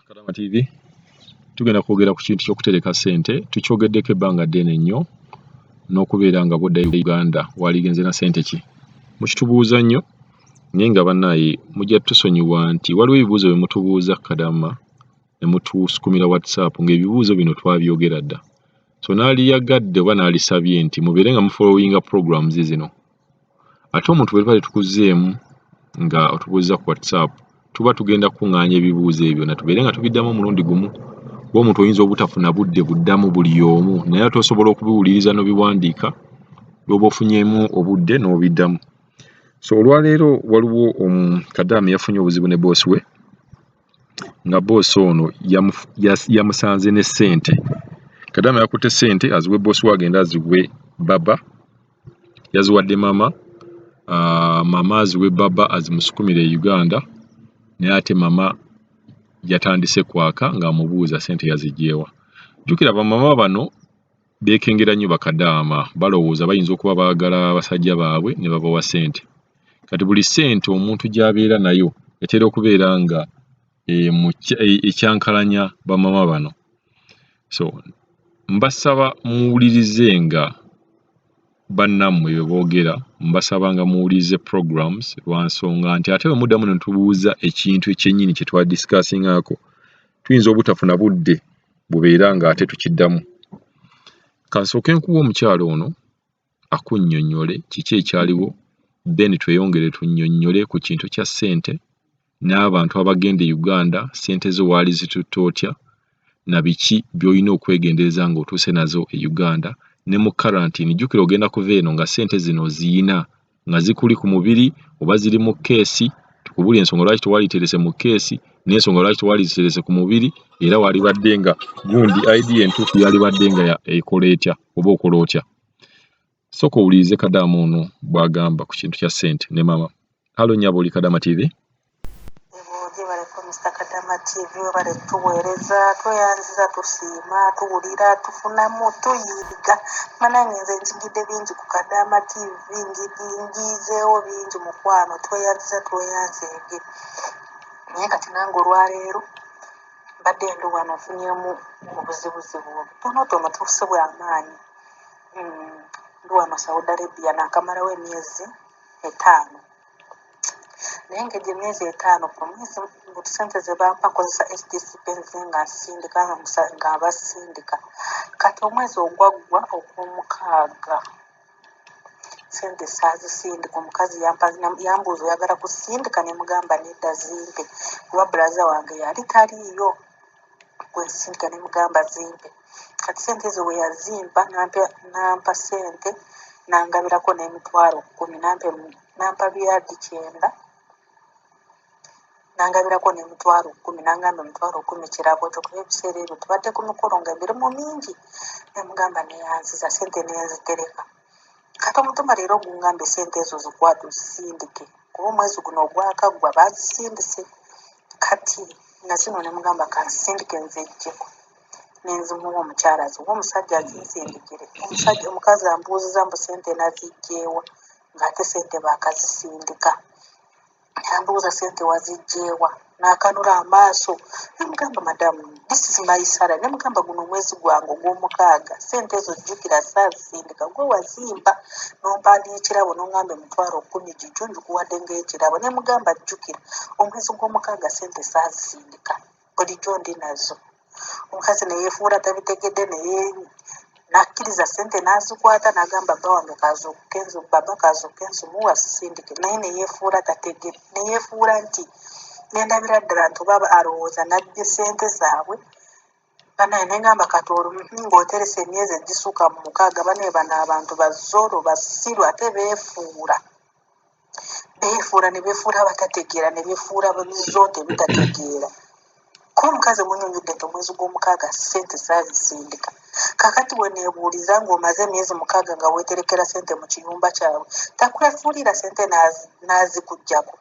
Karama TV tugenda kwogera ku kintu ky'okutereka ssente. Tukyogeddeko ebbanga ddene nnyo n'okubeera nga bw'oddayo Uganda waligenze na ssente ki. Mukitubuuza nnyo naye nga bannaaye mujja tusonyiwa nti waliwo ebibuuzo bye mutubuuza Kadama ne mutusukumira WhatsApp ng'ebibuuzo bino twabyogera dda. So n'aliyagadde oba n'alisabye nti mubeere nga mufollowinga programs zino. Ate omuntu bwe tuba tukuzzeemu nga otubuuza ku WhatsApp tuba tugenda kuŋŋaanya ebibuuzo ebyo na tubeere nga tubiddamu omulundi gumu. Bwe omuntu oyinza obutafuna budde buddamu buli omu naye ate osobola okubiwuliriza n'obiwandiika bw'oba ofunyeemu obudde n'obiddamu. So olwaleero waliwo Kadama yafunye obuzibu ne boosi we nga boosi ono yamusanze ne ssente. Kadama yakutte ssente aziwe boosi we agenda aziwe baba, yaziwadde mama, mama aziwe baba azimusukumire e Uganda naye ate mama yatandise kwaka ng'amubuuza ssente yaziggyeewa. Jjukira bamama bano beekengera nnyo Bakadaama, balowooza bayinza okuba baagala basajja baabwe ne babawa ssente. Kati buli ssente omuntu gy'abeera nayo etera okubeera nga ekyankalanya bamama bano. So mbasaba muwulirize nga bannammwe bye boogera, mbasaba nga muwulirize programs lwa nsonga nti ate bwe muddamu ne tubuuza ekintu ekyennyini kye twadisikasingaako tuyinza obutafuna budde bubeera nga ate tukiddamu. Kansooke nkuwa omukyalo ono akunnyonnyole kiki ekyaliwo, then tweyongere tunnyonnyole ku kintu kya ssente n'abantu abagenda e Uganda ssente zo waali zitutte otya na biki by'olina okwegendereza ng'otuuse nazo e Uganda ne mu karantini. Jjukira ogenda kuva eno nga ssente zino ziyina nga zikuli ku mubiri oba ziri mu keesi, tukubulya ensonga lwaki tewali terese mu keesi n'ensonga lwaki tewali ziterese ku mubiri, era walibadde nga gundi ID entuufu yalibadde nga ekola etya oba okola otya. Sooka owulirize Kadama ono bw'agamba ku kintu kya ssente ne mama. Halo nnyabo oli Kadama TV. Mr. Kadama TV bale tuweereza, tweyanziza, tusiima, tuwulira, tufunamu, tuyiga. Manange nze njigidde bingi ku Kadama TV, njizeewo bingi mukwano, tweyanziza tweyanzeege. Naye kati nange olwaleero mbadde ndi wano nfunyemu obuzibuzibu obutonotono tuuse bw'amaanyi. Ndi wano Saudi Arabia naakamalawo emyezi 5. Naye ng'egyo emyezi 5 ku mwezi ssente ze bampa nkozesa HTC Benzi nga nsindika nga basindika. Kati omwezi ogwaggwa ogw'omukaaga ssente saazisindika. Omukazi yambuuza oyagala kusindika ne mugamba nedda zimpe kuba bulaza wange yali taliiyo gwe nsindika ne mugamba zimpe. Kati ssente ezo bwe yazimpa nampa ssente nangabirako n'emitwalo 10 nampa byadi 9 nangabirako n'emitwalo 10 nangamba emitwalo 10 kirabo ekyo kuba ebiseera ebyo tubadde ku mikolo nga emirimu mingi nemugamba neyanziza ssente nenzitereka. Kati omutuma leero gungambye ssente ezo zikwate zisindike kuba omwezi guno ogwakaggwa baazisindise. Kati nazino nemugamba kansindike nzejjeko nenzimuwa omukyala ziwa omusajja azinsindikire. Omukazi ambuuziza mbu ssente naziggyeewa ng'ate ssente baakazisindika. Yambuuza ssente waziggyeewa n'akanula amaaso nemugamba madamu this is my salary. Nemugamba guno omwezi gwange ogw'omukaaga ssente ezo jjukira saazisindika gwe wazimpa nompa n'ekirabo n'ongamba emitwalo 10 gijjo njikuwadde ng'ekirabo. Nemugamba jjukira omwezi gw'omukaaga ssente saazisindika bulijjo ndi nazo. Omukazi neyeefuula tabitegedde naye nakkiriza ssente n'azikwata n'agamba bba wange baba kazuuke nzimuwa sindike. Naye neyeefuula tategedde, neyeefuula nti nendabira ddala nti oba alowooza nabbye ssente zaabwe. Banaye negamba kati ng'oteresa emyezi egisukka mu 6 banaye bano abantu bazzolo basiru ate beefuula ne beefuula batategeera ne beefuula bizonte bitategeera. Ko omukazi munyonyodde nti omwezi gw'omukaaga ssente saazisindika. Kakati bwe neebuuliza ng'omaze emyezi 6 nga weeterekera ssente mu kiyumba kyabwe takwefuulira ssente n'azikuggyako.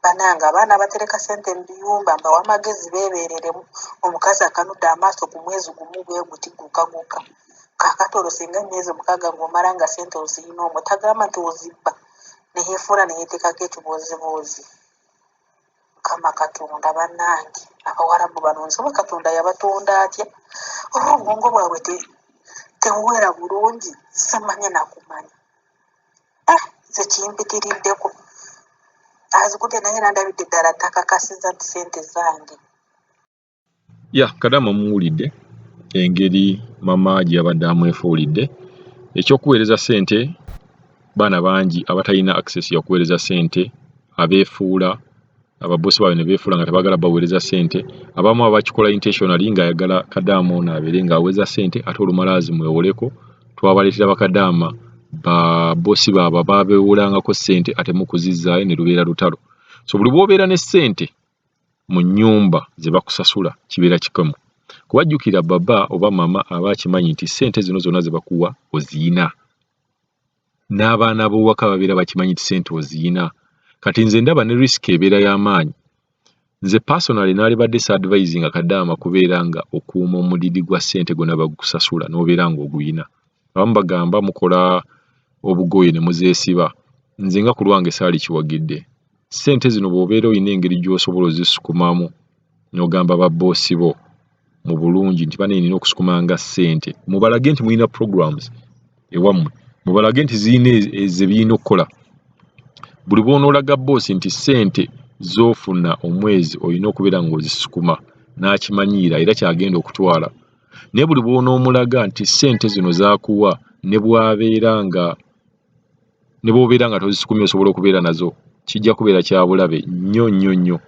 Banange abaana batereka ssente mu biyumba mbawa amagezi beebeereremu. Omukazi akanudde amaaso ku mwezi gumu bwe guti gukaguka. Kakati olwo singa emyezi 6 ng'omala nga ssente oziyina omwo tagamba nti ozibba. Neyeefuula neyeeteekako ekiboozibuuzi. Mukama Katonda bannange abawarabu bano nsoba Katonda yabatonda atya oba obwongo bwabwe tebuwera bulungi simanye nakumanya ze kimpitiriddeko azikute naye nandabidde ddala takakasiza nti ssente zange. Kadama muwulidde engeri mama gy'abadde amwefuulidde ekyokuweereza ssente. Baana bangi abatalina access ya kuweereza ssente abeefuula ababosi baabwe ne beefuula nga tebaagala baweereza ssente. Abamu abakikola intentionally ng'ayagala Kadaama ono abeere ng'aweereza ssente ate olumalaazi mwewoleko. Twabaleetera bakadaama babosi baabwe baabeewulangako ssente ate mu kuzizzaayo ne lubeera lutalo. So buli bw'obeera ne ssente mu nnyumba ze bakusasula kibeera kikamu. Kubajjukira baba oba mama aba akimanyi nti ssente zino zonna ze bakuwa oziyina. N'abaana b'owaka babeera bakimanyi nti ssente oziyina. Kati nze ndaba ne risk ebeera y'amaanyi. Nze personally naalibadde sa-advising Kadaama kubeera nga okuuma omudidi gwa ssente gonna bagukusasula n'obeera ng'oguyina. Abamu bagamba mukola obugoye ne muzeesiba. Nze nga ku lwange saali kiwagidde. Ssente zino bw'obeera olina engeri gy'osobola ozisukumamu n'ogamba babboosi bo mu bulungi nti bane nina okusukumanga ssente. Mubalage nti mulina programs ewammwe. Mubalage nti ziyina ze birina okukola. Buli bw'onoolaga bboosi nti ssente z'ofuna omwezi olina okubeera ng'ozisukuma n'akimanyiira era kyagenda okutwala. Naye buli bw'onoomulaga nti ssente zino zaakuwa ne bw'obeera nga tozisukumye osobola okubeera nazo, kijja kubeera kya bulabe nnyo.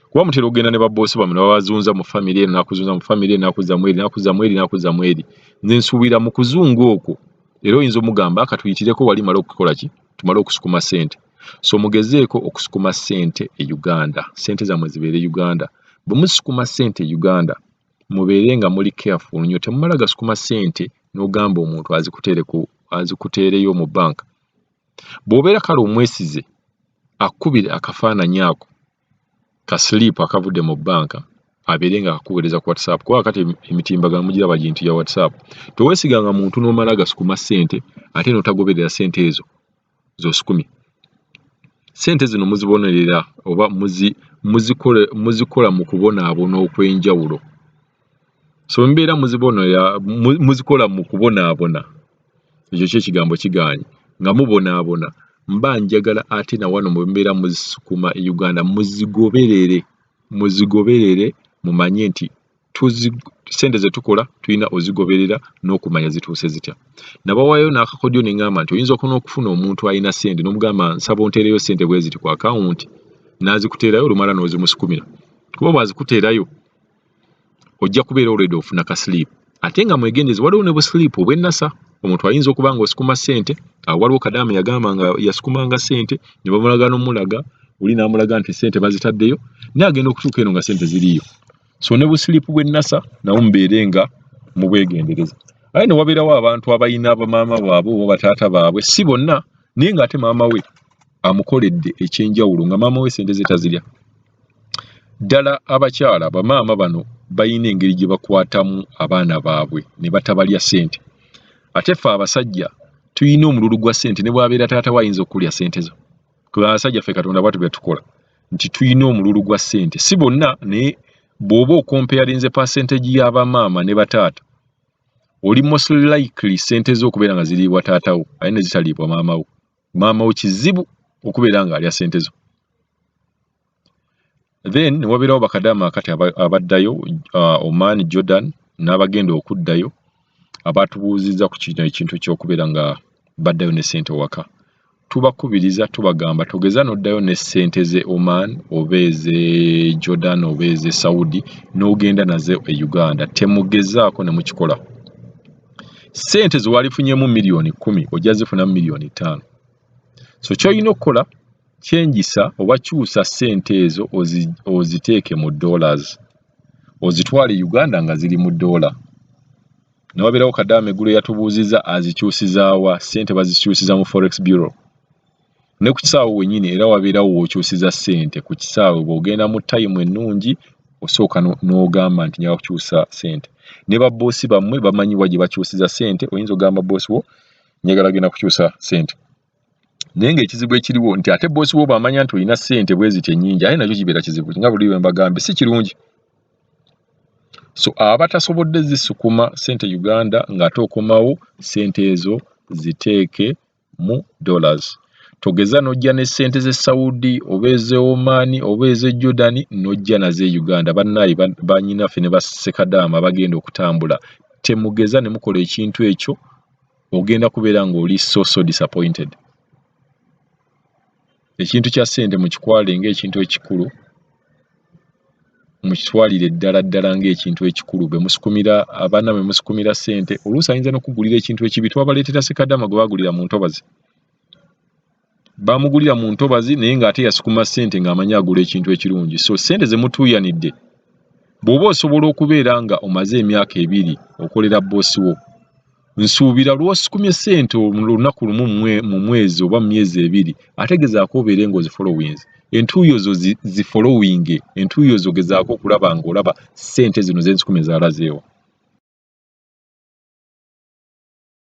Kuba mutera okugenda ne babboosi bammwe ne babazunza mu famire eno n'akuzunza mu famire eno n'akuzza mu eri. Nze nsuubira mu kuzunga okwo era oyinza omugamba akatuyitireko wali mala okukola ki? Tumale okusukuma ssente. So mugezeeko okusukuma ssente e Uganda. Ssente zammwe zibeere Uganda. Bwe musukuma ssente e Uganda mubeere nga muli careful nnyo. Temumala gasukuma ssente n'ogamba omuntu azikuteereyo mu banka. Bw'obeera kale omwesize akubire akafaananyi ako ka siliipu akavudde mu banka abeere nga akakuweereza ku WhatsApp. Kuba kati emitimbagano mugiraba gintu ya WhatsApp. Toweesiganga muntu n'omala gasukuma ssente ate n'otagoberera ssente ezo z'osukumye. Ssente zino muzibonerera oba muzikola mu kubonaabona okw'enjawulo. So mbeera muzikola mu kubonaabona. Ekyo ky'ekigambo kiganye. Nga mubonaabona mba njagala ate na wano mbeera muzisukuma e Uganda muzigoberere mumanye nti ssente ze tukola tulina ozigoberera n'okumanya zituuse zitya. Nabawaayo n'akakodyo ne ngamba nti oyinza okufuna omuntu alina ssente n'omugamba nsaba onteereyo ssente bwe ziti ku akawunti n'azikuteerayo olumala n'ozimusukumira. Kuba bw'azikuteerayo ojja kubeera already ofuna ka siliipu. Ate nga mwegendeze waliwo ne busiliipu obw'ennasa. Omuntu ayinza okuba ng'osukuma ssente, waliwo Kadaama yagamba nga yasukumanga ssente ne bamulaga n'omulaga, oli n'amulaga nti ssente bazitaddeyo, naye agenda okutuuka eno nga ssente ziriyo. So ne busiliipu bw'ennasa nawo mubeere nga mubwegendereza. Aye ne wabeerawo abantu abalina bamaama baabwe oba bataata baabwe, si bonna, naye ng'ate maama we amukoledde ekyenjawulo nga maama we ssente ze tazirya. Ddala abakyala bamaama bano balina engeri gye bakwatamu abaana baabwe ne batabalya ssente. Ate ffe abasajja tulina omululu gwa ssente ne bw'abeera taata we ayinza okulya ssente zo. Kuba abasajja ffe Katonda bw'atu bye tukola nti tulina omululu gwa ssente. Si bonna, naye bw'oba okompeyalinze percentage y'abamaama ne bataata oli most likely ssente zo okubeera nga ziriibwa taata wo ate ne zitaliibwa maama wo. Maama wo kizibu okubeera ng'alya ssente zo. Then ne wabeerawo bakadaama akati abaddayo Oman, Jordan n'abagenda okuddayo abatubuuzizza ku kino ekintu ky'okubeera nga baddayo ne ssente waka. Tubakubiriza tubagamba togeza n'oddayo ne ssente ze Oman oba eze Jordan oba eze Saudi n'ogenda nazo e Uganda. Temugezaako ne mukikola. Ssente ze walifunyemu miliyoni 10 ojja zifuna miliyoni 5. So ky'olina okukola kyengisa oba kyusa ssente ezo oziteeke mu dollars. Ozitwale Uganda nga ziri mu dollar. Ne wabeerawo Kadaama eggulo yatubuuzizza azikyusizaawa. Ssente bazikyusiza mu Forex Bureau. Ne ku kisaawe wennyini era wabeerawo w'okyusiza ssente ku kisaawe bw'ogenda mu time ennungi osooka n'ogamba nti njagala kukyusa ssente. Ne babboosi bammwe bamanyi wa gye bakyusiza ssente, oyinza ogamba boosi wo njagala genda kukyusa ssente. naye ng'ekizibu ekiriwo nti ate boosi wo bw'amanya nti olina ssente bwe ziti ennyingi ate nakyo kibeera kizibu nga buli lwe mbagambye si kirungi. So abatasobodde zisukuma ssente Uganda ng'ate okomawo ssente ezo ziteeke mu dollars. Togeza n'ojja ne ssente z'e Saudi oba ez'e Oman oba ez'e Jordan n'ojja nazo e Uganda. Bannaayi bannyinaffe ne bassekadaama bagenda okutambula. Temugeza ne mukola ekintu ekyo, ogenda kubeera ng'oli so disappointed. Ekintu kya ssente mukikwale ng'ekintu ekikulu, mukitwalire ddala ng'ekintu ekikulu. Bwe musukumira abaana bwe musukumira ssente, oluusi ayinza n'okugulira ekintu ekibi. Twabaleetera ssekadaama gwe baagulira mu ntobazi. Baamugulira mu ntobazi naye ng'ate yasukuma ssente ng'amanyi agula ekintu ekirungi. So ssente ze mutuuyanidde, bw'oba osobola okubeera nga omaze emyaka 2 okolera boosi wo, nsuubira lw'osukumye ssente olunaku lumu mu mwezi oba mu myezi 2, ategezaako obeere ng'ozifolowinze. Entuuyo zo zifolowinge, entuuyo zo gezaako okulaba ng'olaba ssente zino ze nsukumye zaalazeewo.